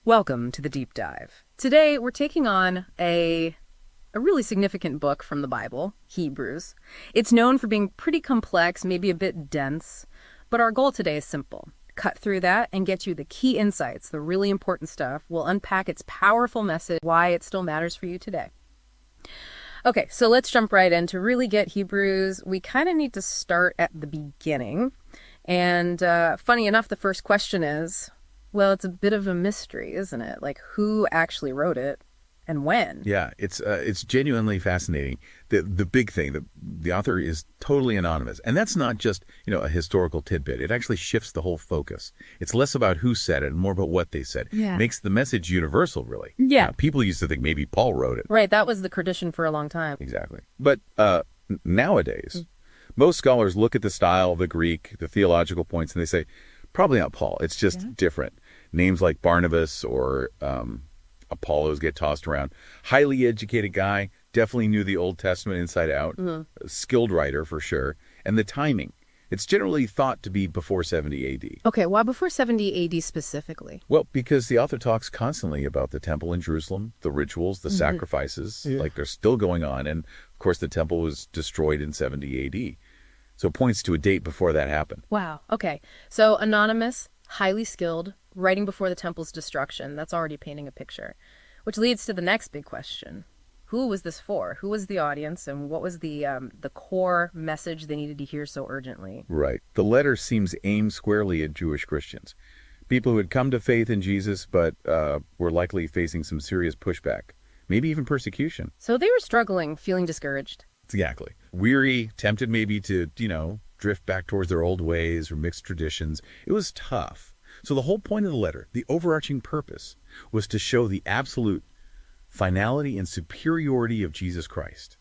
Welcome to the Deep Dive. Today we're taking on a really significant book from the Bible, Hebrews. It's known for being pretty complex, maybe a bit dense, but our goal today is simple. Cut through that and get you the key insights, the really important stuff. We'll unpack its powerful message, why it still matters for you today. Okay, so let's jump right in. To really get Hebrews, we kind of need to start at the beginning. And funny enough, the first question is, well, it's a bit of a mystery, isn't it? Like, who actually wrote it and when? Yeah, it's genuinely fascinating. The big thing, the author is totally anonymous. And that's not just, a historical tidbit. It actually shifts the whole focus. It's less about who said it and more about what they said. Yeah. Makes the message universal, really. Yeah. People used to think maybe Paul wrote it. Right, that was the tradition for a long time. Exactly. But nowadays, most scholars look at the style, the Greek, the theological points, and they say, probably not Paul. It's just different. Names like Barnabas or Apollos get tossed around. Highly educated guy, definitely knew the Old Testament inside out. A skilled writer for sure. And the timing. It's generally thought to be before 70 A.D. Okay, why before 70 A.D. specifically? Well, because the author talks constantly about the temple in Jerusalem, the rituals, the sacrifices, like they're still going on. And, of course, the temple was destroyed in 70 A.D. So it points to a date before that happened. Wow, okay. So anonymous, highly skilled, writing before the temple's destruction. That's already painting a picture. Which leads to the next big question. Who was this for? Who was the audience, and what was the core message they needed to hear so urgently? Right. The letter seems aimed squarely at Jewish Christians. People who had come to faith in Jesus, but were likely facing some serious pushback, maybe even persecution. So they were struggling, feeling discouraged. Exactly. Weary, tempted maybe to, drift back towards their old ways or mixed traditions. It was tough. So the whole point of the letter, the overarching purpose, was to show the absolute finality and superiority of Jesus Christ.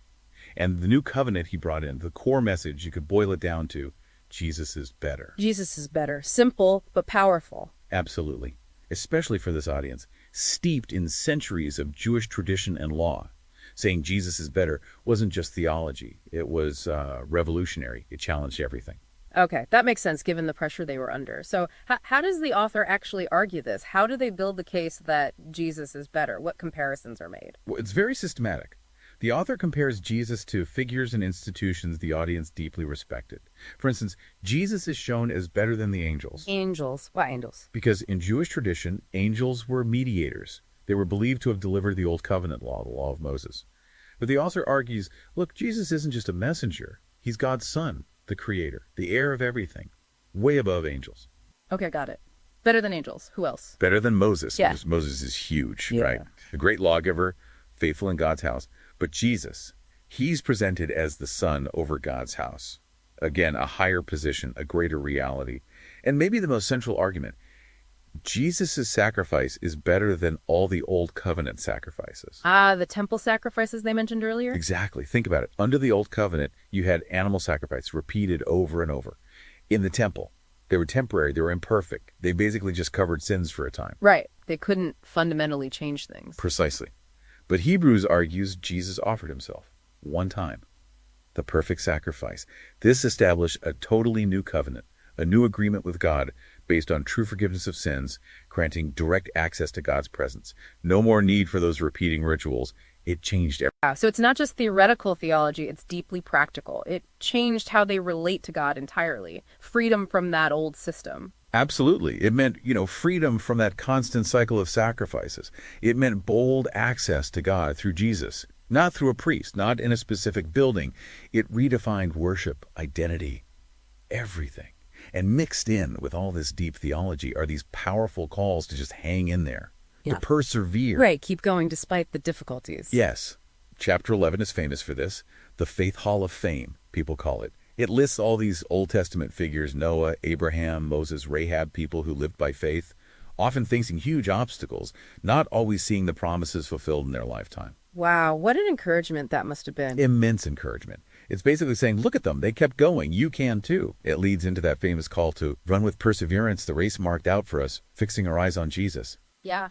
And the new covenant he brought in, the core message, you could boil it down to, Jesus is better. Jesus is better. Simple, but powerful. Absolutely. Especially for this audience, steeped in centuries of Jewish tradition and law. Saying Jesus is better wasn't just theology. It was revolutionary. It challenged everything. Okay, that makes sense given the pressure they were under. So how does the author actually argue this? How do they build the case that Jesus is better? What comparisons are made? Well, it's very systematic. The author compares Jesus to figures and institutions the audience deeply respected. For instance, Jesus is shown as better than the angels. Angels. Why angels? Because in Jewish tradition, angels were mediators. They were believed to have delivered the Old Covenant law, the law of Moses. But the author argues, look, Jesus isn't just a messenger. He's God's son, the creator, the heir of everything, way above angels. Okay, got it. Better than angels. Who else? Better than Moses. Yeah. Because Moses is huge, Yeah. right? A great lawgiver, faithful in God's house. But Jesus, he's presented as the son over God's house. Again, a higher position, a greater reality. And maybe the most central argument, Jesus' sacrifice is better than all the Old Covenant sacrifices. The temple sacrifices they mentioned earlier? Exactly. Think about it. Under the Old Covenant, you had animal sacrifice repeated over and over. In the temple, they were temporary, they were imperfect. They basically just covered sins for a time. Right. They couldn't fundamentally change things. Precisely. But Hebrews argues Jesus offered himself one time, the perfect sacrifice. This established a totally new covenant, a new agreement with God based on true forgiveness of sins, granting direct access to God's presence. No more need for those repeating rituals. It changed everything. Wow. So it's not just theoretical theology, it's deeply practical. It changed how they relate to God entirely. Freedom from that old system. Absolutely. It meant, freedom from that constant cycle of sacrifices. It meant bold access to God through Jesus, not through a priest, not in a specific building. It redefined worship, identity, everything. And mixed in with all this deep theology are these powerful calls to just hang in there, to persevere. Right, keep going despite the difficulties. Yes. Chapter 11 is famous for this. The Faith Hall of Fame, people call it. It lists all these Old Testament figures, Noah, Abraham, Moses, Rahab, people who lived by faith, often facing huge obstacles, not always seeing the promises fulfilled in their lifetime. Wow, what an encouragement that must have been. Immense encouragement. It's basically saying, look at them. They kept going. You can too. It leads into that famous call to run with perseverance the race marked out for us, fixing our eyes on Jesus. Yeah.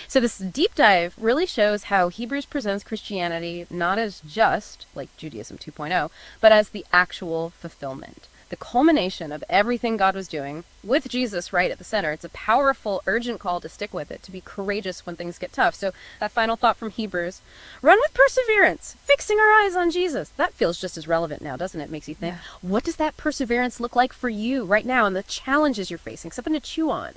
So this deep dive really shows how Hebrews presents Christianity not as just, like Judaism 2.0, but as the actual fulfillment. the culmination of everything God was doing, with Jesus right at the center. It's a powerful, urgent call to stick with it, to be courageous when things get tough. So that final thought from Hebrews, run with perseverance, fixing our eyes on Jesus. That feels just as relevant now, doesn't it? Makes you think, what does that perseverance look like for you right now and the challenges you're facing? Something to chew on.